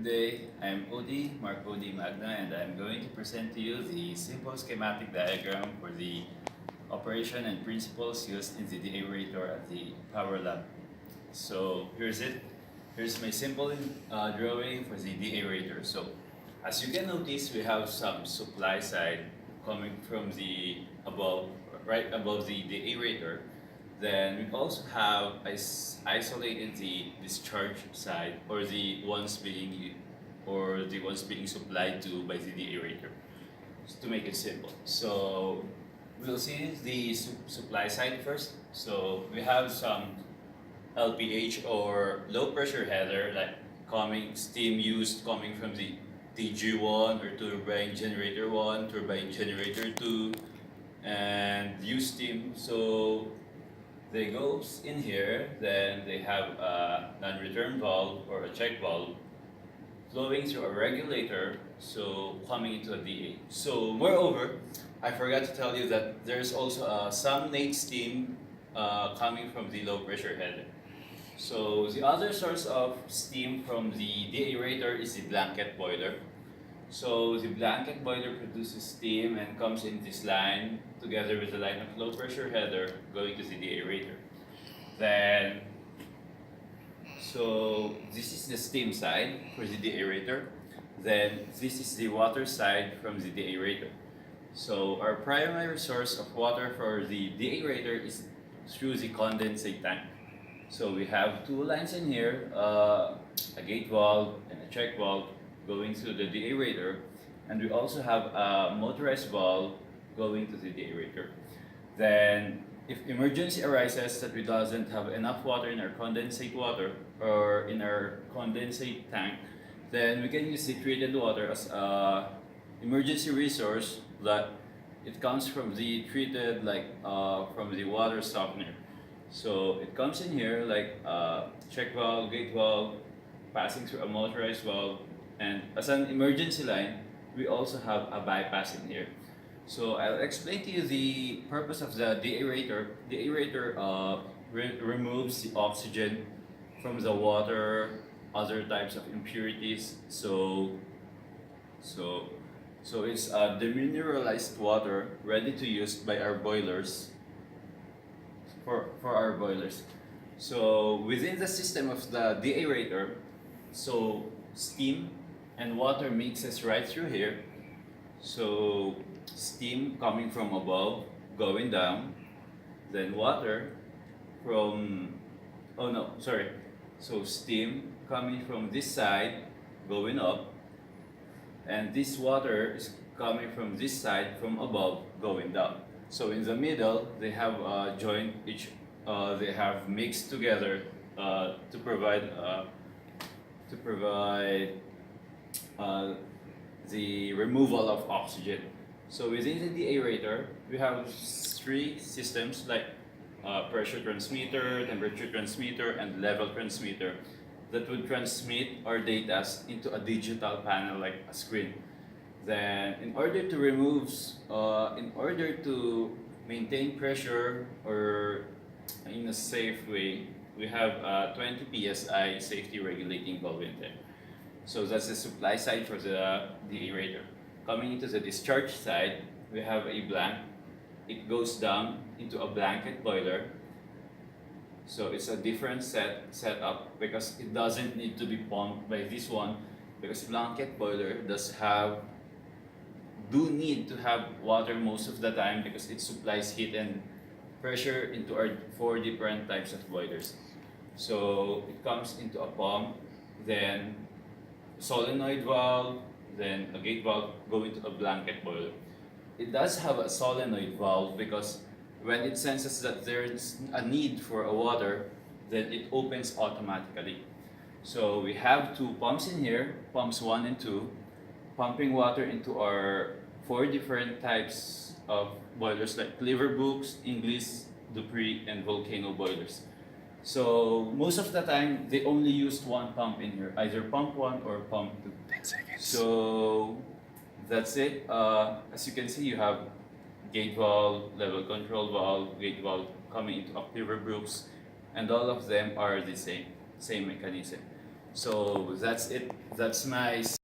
Today, I'm Odie, Magno, and I'm going to present to you the simple schematic diagram for the operation and principles used in the Deareator at the Power Lab. So here's it. Here's my simple drawing for the Deareator. So as you can notice, we have some supply side coming from the above, right above the Deareator. Then we also have isolated the discharge side or the ones being supplied to by the deaerator. Just to make it simple. So we'll see the supply side first. So we have some LPH or low pressure header like coming steam used coming from the TG1 or turbine generator 1, turbine generator 2, and used steam. So they goes in here, then they have a non-return valve or a check valve flowing through a regulator, so coming into a DA. So moreover, I forgot to tell you that there's also some nate steam coming from the low pressure header. So the other source of steam from the deaerator is the blanket boiler. So the blanket boiler produces steam and comes in this line together with the line of low pressure header going to the deaerator. Then, so this is the steam side for the deaerator. Then this is the water side from the deaerator. So our primary source of water for the deaerator is through the condensate tank. So we have two lines in here, a gate valve and a check valve going through the deaerator, and we also have a motorized valve going to the deaerator. Then if emergency arises that we doesn't have enough water in our condensate water or in our condensate tank, then we can use the treated water as a emergency resource that it comes from the treated from the water softener. So it comes in here like check valve, gate valve, passing through a motorized valve, and as an emergency line, we also have a bypass in here. So I'll explain to you the purpose of the deaerator. The aerator removes the oxygen from the water, other types of impurities. So it's demineralized water ready to use by our boilers for our boilers. So within the system of the deaerator, so steam and water mixes right through here. So steam coming from above going down, then water from so steam coming from this side going up, and this water is coming from this side from above going down. So in the middle they have joined they have mixed together to provide the removal of oxygen. So within the aerator, we have three systems like pressure transmitter, temperature transmitter, and level transmitter that would transmit our data into a digital panel like a screen. Then in order to maintain pressure or in a safe way, we have 20 psi safety regulating valve in there. So that's the supply side for the aerator. Coming into the discharge side, we have a blank. It goes down into a blanket boiler. So it's a different setup because it doesn't need to be pumped by this one, because blanket boiler do need to have water most of the time because it supplies heat and pressure into our four different types of boilers. So it comes into a pump, then solenoid valve, then a gate valve going to a blanket boiler. It does have a solenoid valve because when it senses that there's a need for a water, then it opens automatically. So we have two pumps in here, pumps 1 and 2, pumping water into our four different types of boilers like Cleaverbrook, English, Dupree, and Volcano boilers. So most of the time, they only used one pump in here, either pump 1 or pump 2. 10 seconds. So that's it. As you can see, you have gate valve, level control valve, gate valve coming into a Cleaverbrook, and all of them are the same mechanism. So that's it. That's my